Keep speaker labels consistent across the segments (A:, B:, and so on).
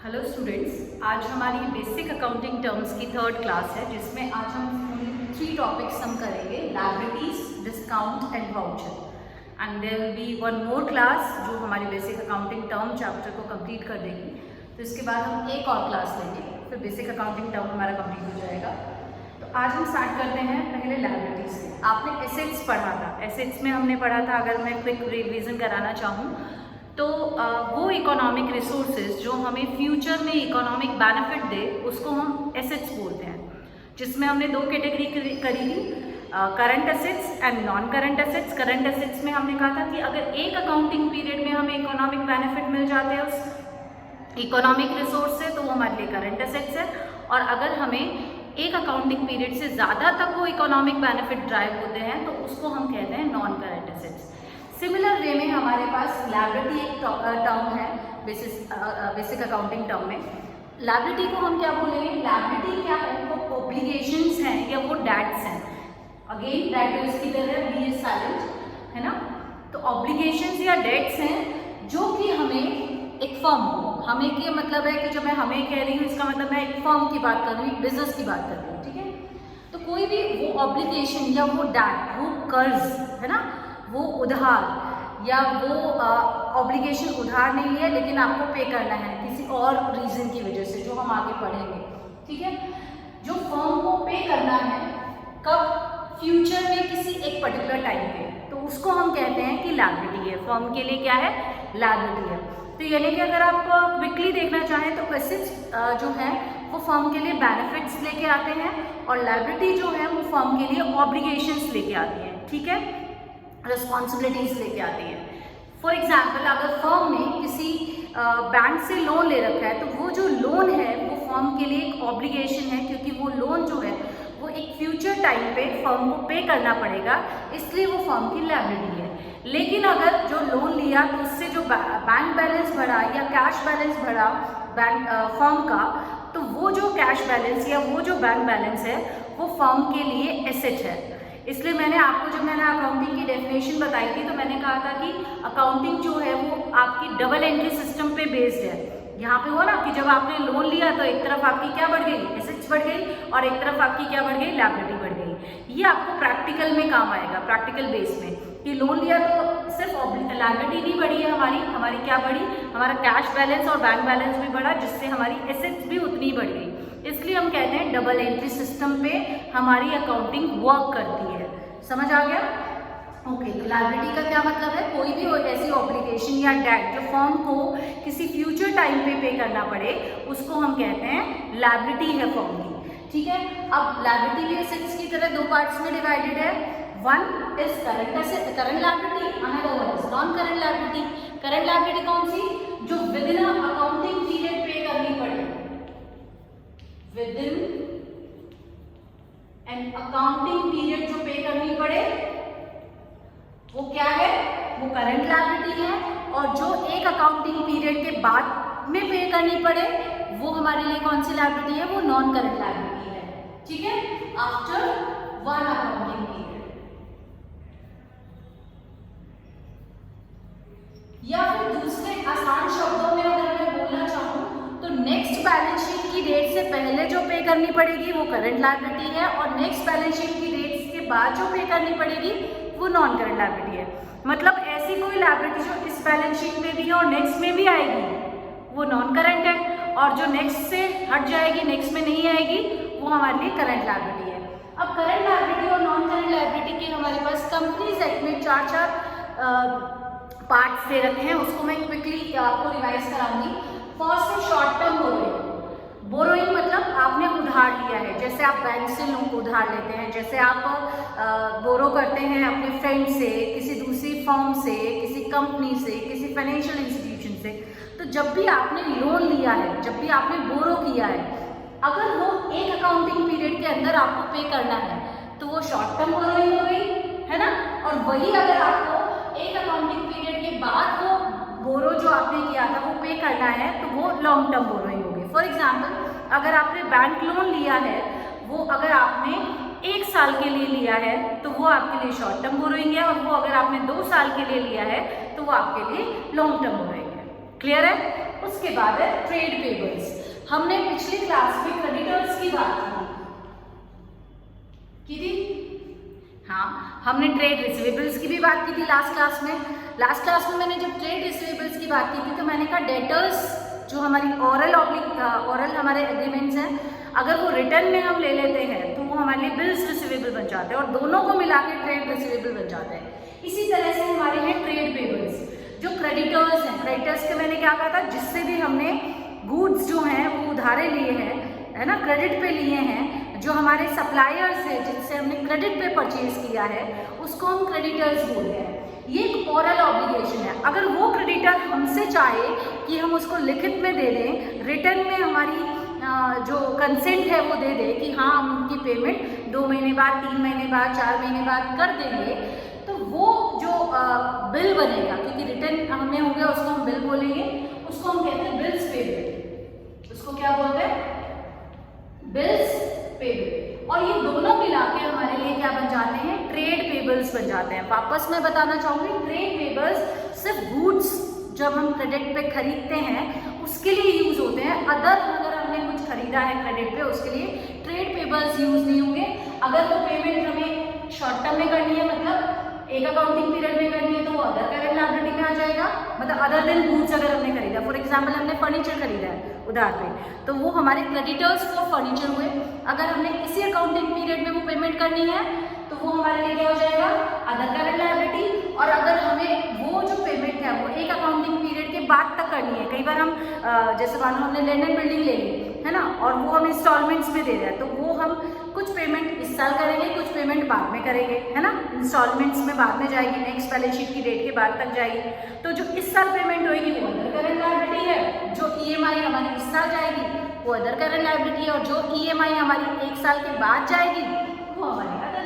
A: Hello students, आज हमारी basic accounting terms की थर्ड क्लास है जिसमें आज हम 3 टॉपिक्स हम करेंगे, liabilities, discount and voucher. And there will be one more class जो हमारी बेसिक अकाउंटिंग टर्म चैप्टर को कंप्लीट कर देगी। तो इसके बाद हम एक और क्लास लेंगे, फिर बेसिक अकाउंटिंग टर्म हमारा कंप्लीट हो जाएगा। तो आज हम स्टार्ट करते हैं पहले लायबिलिटीज से। आपने एसेट्स पढ़ा था, एसेट्स में हमने पढ़ा था, अगर मैं क्विक रिवीजन कराना चाहूँ तो वो इकोनॉमिक रिसोर्सेज जो हमें फ्यूचर में इकोनॉमिक बेनिफिट दे उसको हम एसेट्स बोलते हैं, जिसमें हमने 2 कैटेगरी करी थी, current assets and non current assets. Current assets में हमने कहा था कि अगर एक अकाउंटिंग पीरियड में हमें इकोनॉमिक बेनिफिट मिल जाते हैं उस इकोनॉमिक रिसोर्स से तो वो हमारे लिए करंट एसेट्स है, और अगर हमें एक अकाउंटिंग पीरियड से ज़्यादा तक वो इकोनॉमिक बेनिफिट ड्राइव होते हैं तो उसको हम कहते हैं non current assets. Similar way में हमारे पास लायबिलिटी एक टर्म है बेसिक अकाउंटिंग टर्म में। लायबिलिटी को हम क्या बोलेंगे? लायबिलिटी क्या है? वो ऑब्लिगेशंस हैं या वो डेट्स हैं। अगेन डेट इसकी तरह बी इज साइलेंट, है ना। तो ऑब्लिगेशंस या डेट्स हैं जो कि हमें एक फर्म को, हमें के मतलब है कि जब मैं हमें कह रही हूँ इसका मतलब मैं एक फर्म की बात कर रही हूँ, बिजनेस की बात कर रही हूँ, ठीक है। तो कोई भी वो ऑब्लिगेशन या वो डेट, वो कर्ज है ना, वो उधार या वो ऑब्लिगेशन उधार नहीं है लेकिन आपको पे करना है किसी और रीजन की वजह से, जो हम आगे पढ़ेंगे, ठीक है। जो फर्म को पे करना है कब? फ्यूचर में किसी एक पर्टिकुलर टाइम पे, तो उसको हम कहते हैं कि लायबिलिटी है। फर्म के लिए क्या है? लायबिलिटी है। तो यानी कि अगर आप क्विकली देखना चाहें तो एसेट्स जो है वो फर्म के लिए बेनिफिट्स लेके आते हैं और लायबिलिटी जो है वो फर्म के लिए ऑब्लिगेशंस लेके आती है, ठीक है, रिस्पॉन्सिबिलिटीज लेके आती है। फॉर एग्जाम्पल, अगर फर्म ने किसी बैंक से लोन ले रखा है तो वो जो लोन है वो फर्म के लिए एक ऑब्लिगेशन है, क्योंकि वो लोन जो है वो एक फ्यूचर टाइम पे फर्म को पे करना पड़ेगा, इसलिए वो फर्म की लायबिलिटी है। लेकिन अगर जो लोन लिया तो उससे जो बैंक बैलेंस बढ़ा या कैश बैलेंस बढ़ा बैंक फर्म का, तो वो जो कैश बैलेंस या वो जो बैंक बैलेंस है वो फर्म के लिए एसेट है। इसलिए मैंने आपको, जब मैंने अकाउंटिंग की डेफिनेशन बताई थी तो मैंने कहा था कि अकाउंटिंग जो है वो आपकी डबल एंट्री सिस्टम पे बेस्ड है। यहाँ पे हुआ ना कि जब आपने लोन लिया तो एक तरफ आपकी क्या बढ़ गई? एसेट्स बढ़ गई, और एक तरफ आपकी क्या बढ़ गई? लायबिलिटी बढ़ गई। ये आपको प्रैक्टिकल में काम आएगा, प्रैक्टिकल बेस में, कि लोन लिया तो सिर्फ लायबिलिटी नहीं बढ़ी है हमारी क्या बढ़ी? हमारा कैश बैलेंस और बैंक बैलेंस भी बढ़ा, जिससे हमारी एसेट्स भी उतनी बढ़ गई। इसलिए हम कहते हैं डबल एंट्री सिस्टम पे हमारी अकाउंटिंग वर्क करती है। समझ आ गया? ओके। तो लायबिलिटी का क्या मतलब है? कोई भी ऐसी ऑब्लिगेशन या डेट जो फर्म को किसी फ्यूचर टाइम पे करना पड़े उसको हम कहते हैं लायबिलिटी है फर्म की, ठीक है। अब लायबिलिटी भी एसेट्स की तरह 2 पार्ट्स में डिवाइडेड है। One is current liability, another one is non current liability. Current liability कौन सी? जो विद इन अकाउंटिंग पीरियड पे करनी पड़े, with in an accounting period जो पे करनी पड़े वो क्या है? वो करंट लायबिलिटी है। और जो एक अकाउंटिंग पीरियड के बाद में पे करनी पड़े वो हमारे लिए कौन सी लायबिलिटी है? वो नॉन करंट लायबिलिटी है, ठीक है, आफ्टर वन अकाउंटिंग पीरियड। या फिर दूसरे आसान शब्दों में अगर मैं बोलना चाहूँ तो नेक्स्ट बैलेंस शीट की डेट से पहले जो पे करनी पड़ेगी वो करंट लायबिलिटी है, और नेक्स्ट बैलेंस शीट की डेट के बाद जो पे करनी पड़ेगी वो नॉन करंट लायबिलिटी है। मतलब ऐसी कोई लायबिलिटी जो इस बैलेंस शीट में भी है और नेक्स्ट में भी आएगी वो नॉन करंट है, और जो नेक्स्ट से हट जाएगी, नेक्स्ट में नहीं आएगी, वो हमारे लिए करंट लायबिलिटी है। अब करंट लायबिलिटी और नॉन करंट लायबिलिटी के हमारे पास कंपनीज एक्ट में 4 पार्ट्स दे रखे हैं, उसको मैं क्विकली आपको रिवाइज कराऊंगी। फर्स्ट है शॉर्ट टर्म बोरोइंग। बोरोइंग मतलब आपने उधार लिया है, जैसे आप बैंक से लोन को उधार लेते हैं, जैसे आप बोरो करते हैं अपने फ्रेंड से, किसी दूसरी फर्म से, किसी कंपनी से, किसी फाइनेंशियल इंस्टीट्यूशन से। तो जब भी आपने लोन लिया है, जब भी आपने बोरो किया है, अगर वो एक अकाउंटिंग पीरियड के अंदर आपको पे करना है तो वो शॉर्ट टर्म बोरोइंग हो गई, है ना। और वही अगर आपको एक अकाउंटिंग पीरियड के बाद वो बोरो जो आपने किया था वो पे करना है तो वो लॉन्ग टर्म बोरोइंग होगी। फॉर एग्जाम्पल, अगर आपने बैंक लोन लिया है, वो अगर आपने 1 साल के लिए लिया है तो वो आपके लिए शॉर्ट टर्म बोरोइंग है, और वो अगर आपने 2 साल के लिए लिया है तो वो आपके लिए लॉन्ग टर्म बोरोइंग है। क्लियर है? उसके बाद है ट्रेड पेबल्स। हमने पिछली क्लास में क्रेडिटर्स की बात की थी। हाँ, हमने ट्रेड रिसीवेबल्स की भी बात की थी लास्ट क्लास में। लास्ट क्लास में मैंने जब ट्रेड रिसीवेबल्स की बात की थी तो मैंने कहा डेटर्स जो हमारी ओरल हमारे एग्रीमेंट्स हैं, अगर वो रिटर्न में हम ले लेते हैं तो वो हमारे लिए बिल्स रिसीवेबल बन जाते हैं और दोनों को मिला के ट्रेड रिसीवेबल बन जाते हैं। इसी तरह से हमारे हैं ट्रेड पेबल्स जो क्रेडिटर्स हैं। क्रेडिटर्स के मैंने क्या कहा था, जिससे भी हमने गुड्स जो हैं वो उधारे लिए हैं, है ना, क्रेडिट पे लिए हैं, जो हमारे सप्लायर्स हैं जिनसे हमने क्रेडिट पे परचेज किया है उसको हम क्रेडिटर्स बोलते हैं। ये एक ओरल ऑब्लिगेशन है। अगर वो क्रेडिटर हमसे चाहे कि हम उसको लिखित में दे दें, रिटर्न में हमारी जो कंसेंट है वो दे दे कि हाँ हम उनकी पेमेंट 2 महीने बाद, 3 महीने बाद, 4 महीने बाद कर देंगे, तो वो जो बिल बनेगा, क्योंकि रिटर्न हमें हो गया उसको हम बिल बोलेंगे, उसको हम कहते हैं बिल्स पेबल। उसको क्या बोलते हैं? Bills payable. और ये दोनों मिला के हमारे लिए क्या बन जाते हैं? ट्रेड पेबल्स बन जाते हैं। वापस मैं बताना चाहूंगी, ट्रेड पेबल्स सिर्फ गुड्स जब हम क्रेडिट पे खरीदते हैं उसके लिए यूज होते हैं। अदर अगर हमने कुछ खरीदा है क्रेडिट पे उसके लिए ट्रेड पेबल्स यूज नहीं होंगे। अगर वो पेमेंट हमें शॉर्ट टर्म में करनी है, मतलब एक अकाउंटिंग पीरियड में करनी है, तो वो अदर करेंट लायबिलिटी में आ जाएगा। मतलब अदर देन गुड्स अगर हमने खरीदा, फॉर एग्जांपल हमने फर्नीचर खरीदा है उधार पे, तो वो हमारे क्रेडिटर्स फॉर फर्नीचर हुए। अगर हमने इसी अकाउंटिंग पीरियड में वो पेमेंट करनी है तो वो हमारे लिए क्या हो जाएगा? Other current liability. और अगर हमें वो जो पेमेंट है वो एक अकाउंटिंग पीरियड के बाद तक करनी है, कई बार हम जैसे मानो हमने लैंड एंड बिल्डिंग ले ली है ना, और वो हम इंस्टॉलमेंट्स में दे रहे हैं, तो वो हम कुछ पेमेंट इस साल करेंगे, कुछ पेमेंट बाद में करेंगे, है ना। इंस्टॉलमेंट्स में बाद में जाएगी, नेक्स्ट बैलेंस शीट की डेट के बाद तक जाएगी। तो जो इस साल पेमेंट होगी वो अदर करेंट लायबिलिटी है, जो ईएमआई हमारी इस साल जाएगी वो अदर करेंट लायबिलिटी है, और जो ईएमआई हमारी 1 साल के बाद जाएगी वो हमारी अदर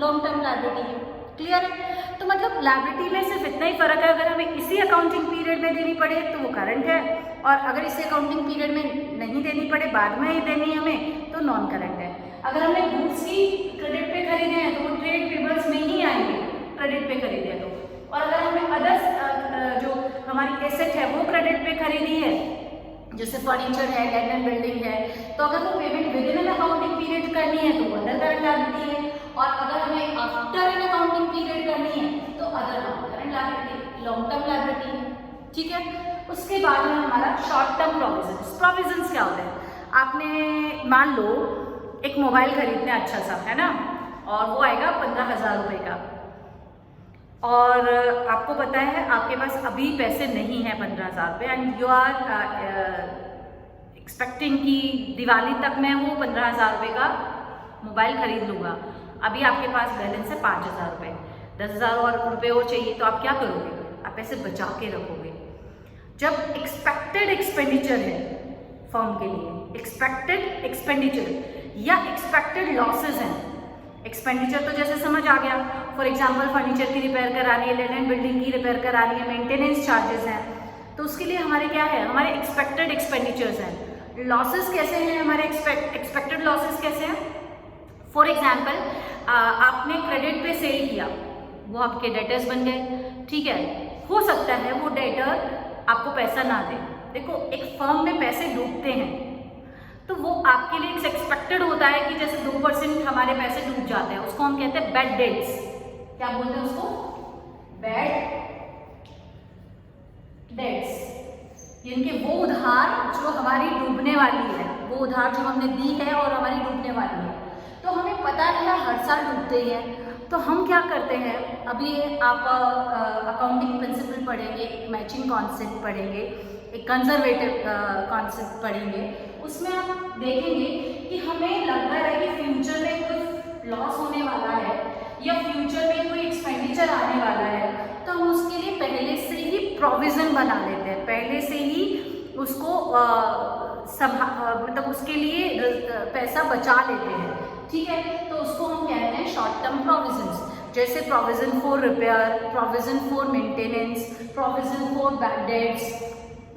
A: लॉन्ग टर्म लायबिलिटी है। क्लियर है? तो मतलब लायबिलिटी में सिर्फ इतना ही फर्क है, अगर हमें इसी अकाउंटिंग पीरियड में देनी पड़े तो वो करंट है, और अगर इसी अकाउंटिंग पीरियड में नहीं देनी पड़े, बाद में ही देनी है हमें, तो नॉन करंट है। अगर हमने गुड्स ही क्रेडिट पे खरीदे हैं तो वो ट्रेड पेबल्स में ही आएंगे, क्रेडिट पे खरीदे हैं तो। और अगर हमने अदर्स जो हमारी एसेट है वो क्रेडिट पे खरीदी है, जैसे फर्नीचर है, लैंड एंड बिल्डिंग है, तो अगर वो payment with in an accounting period करनी है तो वो अदर करंट लायबिलिटी है, और अगर हमें आफ्टर एन अकाउंटिंग पीरियड करनी है तो other non current liability, long term liability है। ठीक है? उसके बाद में हमारा शॉर्ट टर्म प्रोविजंस। प्रोविजंस क्या होते हैं? आपने मान लो एक मोबाइल खरीदने अच्छा सा, है ना, और वो आएगा 15,000 रुपये का, और आपको पता है आपके पास अभी पैसे नहीं है 15,000 रुपये, एंड यू आर एक्सपेक्टिंग कि दिवाली तक मैं वो 15,000 रुपये का मोबाइल खरीद लूँगा। अभी आपके पास बैलेंस है 5,000 रुपये, 10,000 और रुपये और चाहिए, तो आप क्या करोगे? आप पैसे बचा के रखोगे। जब एक्सपेक्टेड एक्सपेंडिचर है फर्म के लिए, एक्सपेक्टेड एक्सपेंडिचर या एक्सपेक्टेड लॉसेज हैं। एक्सपेंडिचर तो जैसे समझ आ गया, फॉर एग्जांपल फर्नीचर की रिपेयर करानी है, लैंड एंड बिल्डिंग की रिपेयर करानी है, मेंटेनेंस चार्जेस हैं, तो उसके लिए हमारे क्या है? हमारे एक्सपेक्टेड एक्सपेंडिचर्स हैं। लॉसेस कैसे हैं हमारे? एक्सपेक्टेड लॉसेस कैसे हैं? फॉर एग्जाम्पल आपने क्रेडिट पे सेल किया, वो आपके डेटर्स बन गए, ठीक है, हो सकता है वो डेटर आपको पैसा ना दे। देखो, एक फर्म में पैसे डूबते हैं तो वो आपके लिए एक्सपेक्टेड होता है कि जैसे 2% हमारे पैसे डूब जाते हैं, उसको हम कहते हैं बैड डेट्स। क्या बोलते हैं उसको? Bad debts. यानी कि वो उधार जो हमारी डूबने वाली है, वो उधार जो हमने दी है और हमारी डूबने वाली है, तो हमें पता है हर साल डूबते ही हैं, तो हम क्या करते हैं? अभी आप अकाउंटिंग प्रिंसिपल पढ़ेंगे, मैचिंग कॉन्सेप्ट पढ़ेंगे, एक कंजर्वेटिव कॉन्सेप्ट पढ़ेंगे, उसमें आप देखेंगे कि हमें लग रहा है कि फ्यूचर में कोई लॉस होने वाला है या फ्यूचर में कोई एक्सपेंडिचर आने वाला है, तो हम उसके लिए पहले से ही प्रोविजन बना लेते हैं, पहले से ही उसको मतलब उसके लिए पैसा बचा लेते हैं। ठीक है? तो उसको हम कहते हैं शॉर्ट टर्म प्रोविजंस, जैसे provision for repair, provision for maintenance, provision for bad debts,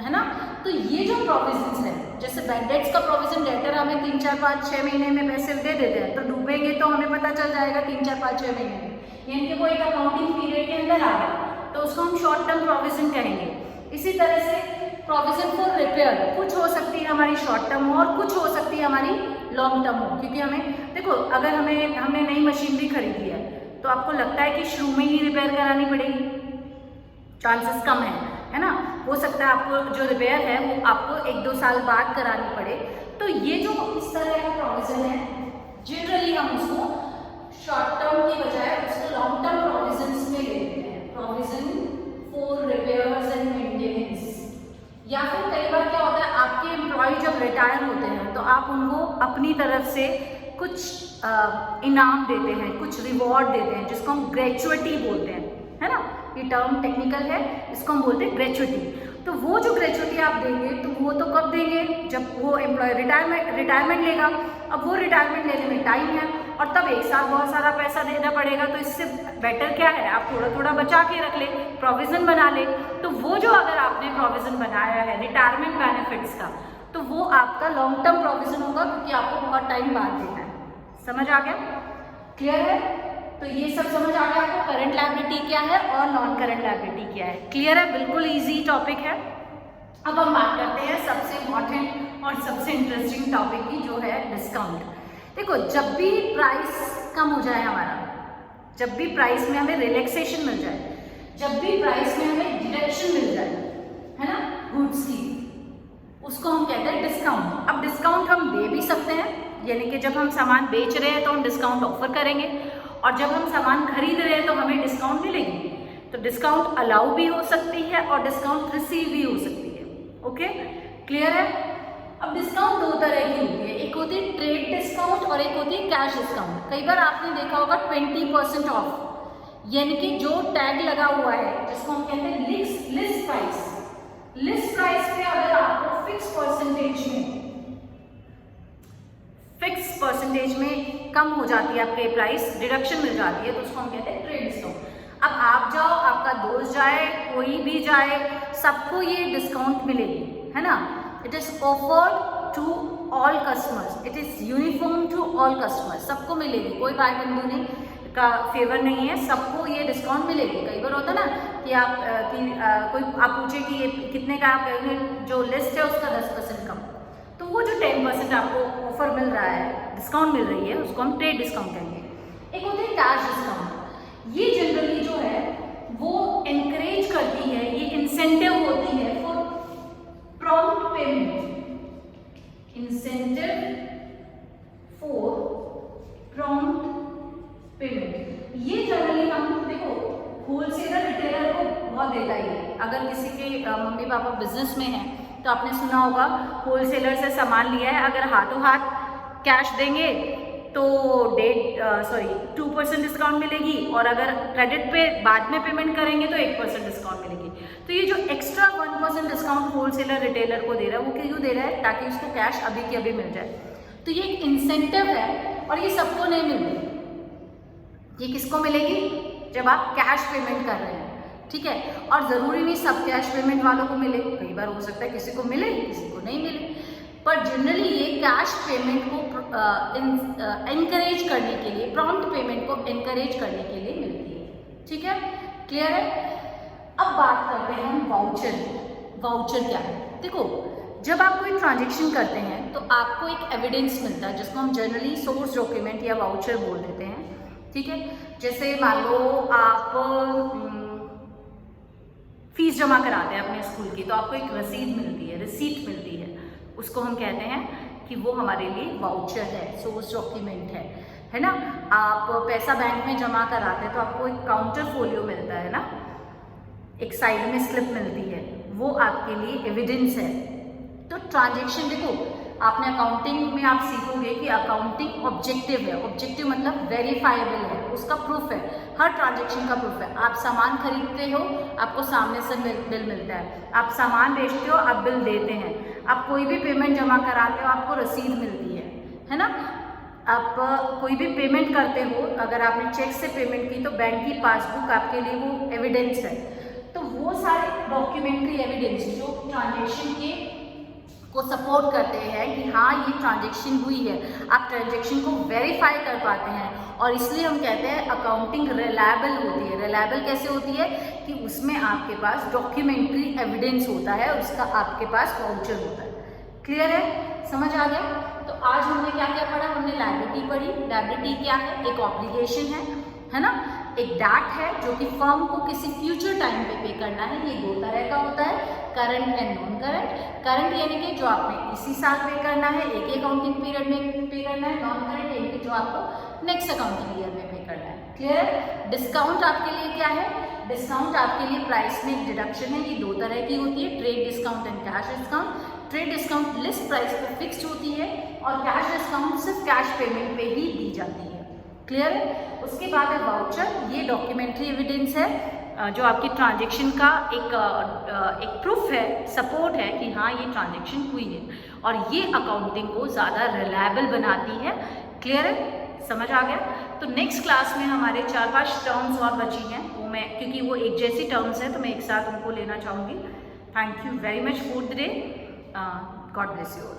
A: है ना। तो ये जो प्रोविजंस है, जैसे बैड डेट्स का प्रोविजन, डेटर हमें 3, 4, 5, 6 महीने में पैसे दे देते हैं, तो डूबेंगे तो हमें पता चल जाएगा 3, 4, 5, 6 महीने में, यानी कि वो एक अकाउंटिंग पीरियड के अंदर आ गया, तो उसको हम शॉर्ट टर्म प्रोविजन कहेंगे। इसी तरह से प्रोविजन फॉर रिपेयर, कुछ हो सकती है हमारी शॉर्ट टर्म हो और कुछ हो सकती है हमारी लॉन्ग टर्म हो, क्योंकि हमें देखो अगर हमने नई मशीनरी खरीदी है तो आपको लगता है कि शुरू में ही रिपेयर करानी पड़ेगी, चांसेस कम है ना। हो सकता है आपको जो रिपेयर है वो आपको 1-2 साल बाद करानी पड़े। तो ये जो इस तरह का प्रोविजन है जनरली हम उसको शॉर्ट टर्म की बजाय उसको लॉन्ग टर्म प्रोविजंस में लेते हैं, provision for repairs and maintenance. या फिर कई बार क्या होता है आपके एम्प्लॉय जब रिटायर होते हैं तो आप उनको अपनी तरफ से कुछ इनाम देते हैं, कुछ रिवॉर्ड देते हैं, जिसको हम ग्रेचुइटी बोलते हैं, है ना। ये टर्म टेक्निकल है, इसको हम बोलते हैं ग्रेचुइटी। तो वो जो ग्रेचुइटी आप देंगे तो वो तो कब देंगे, जब वो एम्प्लॉय रिटायरमेंट लेगा। अब वो रिटायरमेंट लेने में टाइम है और तब एक साथ बहुत सारा पैसा देना पड़ेगा, तो इससे बेटर क्या है आप थोड़ा थोड़ा बचा के रख ले, प्रोविजन बना ले। तो वो जो अगर आपने प्रोविजन बनाया है रिटायरमेंट बेनिफिट्स का, तो वो आपका लॉन्ग टर्म प्रोविजन होगा, क्योंकि आपको बहुत टाइम बाद देना है। समझ आ गया? क्लियर है? तो ये सब समझ आ गया आपको, करंट लायबिलिटी क्या है और नॉन करंट लायबिलिटी क्या है। क्लियर है? बिल्कुल ईजी टॉपिक है। अब हम बात करते हैं सबसे इम्पॉर्टेंट और सबसे इंटरेस्टिंग टॉपिक की, जो है डिस्काउंट। देखो जब भी प्राइस कम हो जाए हमारा, जब भी प्राइस में हमें रिलैक्सेशन मिल जाए, जब भी प्राइस में हमें डिडक्शन मिल जाए, है ना, गुड्स की, उसको हम कहते हैं डिस्काउंट। अब डिस्काउंट हम दे भी सकते हैं, यानी कि जब हम सामान बेच रहे हैं तो हम डिस्काउंट ऑफर करेंगे, और जब हम सामान खरीद रहे हैं तो हमें डिस्काउंट मिलेगी। तो डिस्काउंट अलाउ भी हो सकती है और डिस्काउंट रिसीव भी हो सकती है। ओके, क्लियर है? अब डिस्काउंट दो तरह की होती है, एक होती है ट्रेड डिस्काउंट और एक होती है कैश डिस्काउंट। कई बार आपने देखा होगा 20% ऑफ, यानी कि जो टैग लगा हुआ है जिसको हम कहते हैं लिस्ट प्राइस। लिस्ट प्राइस पे अगर आपको फिक्स परसेंटेज में कम हो जाती है, आपके प्राइस डिडक्शन मिल जाती है, तो उसको हम कहते हैं ट्रेड डिस्काउंट। अब आप जाओ, आपका दोस्त जाए, कोई भी जाए, सबको ये डिस्काउंट मिलेगी, है ना। It is offered to all customers, it is uniform to all customers, सबको मिलेगी, कोई भाई बंधु नहीं का फेवर नहीं है, सबको ये डिस्काउंट मिलेगी। कई बार होता है ना कि कोई आप पूछे कि ये कितने का, आप कहेंगे जो लिस्ट है उसका 10% कम, तो वो जो 10% आपको ऑफर मिल रहा है, डिस्काउंट मिल रही है, उसको हम ट्रेड डिस्काउंट कहेंगे। एक होती है कैश डिस्काउंट। ये जनरली जो है वो एनकरेज करती है, ये इंसेंटिव होती है for prompt payment, incentive for prompt payment. ये जनरली हम देखो होलसेलर रिटेलर को बहुत देता ही है। अगर किसी के मम्मी पापा बिजनेस में हैं तो आपने सुना होगा होलसेलर से सामान लिया है, अगर हाथों हाथ कैश देंगे तो 2% डिस्काउंट मिलेगी, और अगर क्रेडिट पे बाद में पेमेंट करेंगे तो 1% डिस्काउंट मिलेगी। तो ये जो एक्स्ट्रा 1% डिस्काउंट होलसेलर रिटेलर को दे रहा है, वो क्यों दे रहा है? ताकि उसको कैश अभी की अभी मिल जाए। तो ये एक इंसेंटिव है और ये सबको नहीं मिलती। ये किसको मिलेगी? जब आप कैश पेमेंट कर रहे हैं, ठीक है। और ज़रूरी नहीं सब कैश पेमेंट वालों को मिले, कई बार हो सकता है किसी को मिले किसी को नहीं मिले, पर जनरली ये कैश पेमेंट को एनकरेज करने के लिए, प्रॉम्प्ट पेमेंट को एनकरेज करने के लिए मिलती है। ठीक है, क्लियर है? अब बात करते हैं हम वाउचर। वाउचर क्या है? देखो जब आप कोई ट्रांजेक्शन करते हैं तो आपको एक एविडेंस मिलता है, जिसको हम जनरली सोर्स डॉक्यूमेंट या वाउचर बोल देते हैं। ठीक है, जैसे मान लो आप फीस जमा कराते हैं अपने स्कूल की, तो आपको एक रसीद मिलती है, रिसीट मिलती है, उसको हम कहते हैं कि वो हमारे लिए वाउचर है, सोर्स डॉक्यूमेंट है ना। आप पैसा बैंक में जमा कराते हैं तो आपको एक काउंटर फोलियो मिलता है ना, एक साइड में स्लिप मिलती है, वो आपके लिए एविडेंस है। तो ट्रांजेक्शन देखो, आपने अकाउंटिंग में आप सीखोगे कि अकाउंटिंग ऑब्जेक्टिव है। ऑब्जेक्टिव मतलब वेरीफाइबल है, उसका प्रूफ है, हर ट्रांजेक्शन का प्रूफ है। आप सामान खरीदते हो, आपको सामने से बिल मिलता है, आप सामान बेचते हो, आप बिल देते हैं, आप कोई भी पेमेंट जमा कराते हो, आपको रसीद मिलती है ना। आप कोई भी पेमेंट करते हो, अगर आपने चेक से पेमेंट की तो बैंक की पासबुक आपके लिए वो एविडेंस है। तो वो सारे डॉक्यूमेंट्री एविडेंस जो ट्रांजेक्शन के को सपोर्ट करते हैं कि हाँ ये ट्रांजेक्शन हुई है, आप ट्रांजेक्शन को वेरीफाई कर पाते हैं। और इसलिए हम कहते हैं अकाउंटिंग रिलायबल होती है। रिलायबल कैसे होती है कि उसमें आपके पास डॉक्यूमेंट्री एविडेंस होता है और उसका आपके पास वाउचर होता है। क्लियर है, समझ आ गया? तो आज हमने क्या क्या पढ़ा? हमने लायबिलिटी पढ़ी। लायबिलिटी क्या है? एक ऑब्लिगेशन है ना, एक डेट है जो कि फर्म को किसी फ्यूचर टाइम पे करना है। ये 2 तरह का होता है, current and non current. Current यानी कि जो आपने इसी साल पे करना है, एक ही अकाउंटिंग पीरियड में पे करना है। नॉन करंट यानी कि जो आपको नेक्स्ट अकाउंटिंग ईयर में पे करना है। क्लियर है? डिस्काउंट आपके लिए क्या है? डिस्काउंट आपके लिए प्राइस में डिडक्शन है। ये 2 तरह की होती है, trade discount and cash discount. Trade discount list price पर फिक्स्ड होती है और कैश डिस्काउंट सिर्फ कैश पेमेंट पे ही दी जाती है। क्लियर है? उसके बाद है वाउचर। ये डॉक्यूमेंट्री एविडेंस है जो आपकी ट्रांजेक्शन का एक प्रूफ है, सपोर्ट है कि हाँ ये ट्रांजेक्शन हुई है, और ये अकाउंटिंग को ज़्यादा रिलायबल बनाती है। क्लियर है, समझ आ गया? तो नेक्स्ट क्लास में हमारे 4-5 टर्म्स और बची हैं, वो मैं क्योंकि वो एक जैसी टर्म्स हैं तो मैं एक साथ उनको लेना चाहूँगी। Thank you very much for the day. God bless you all.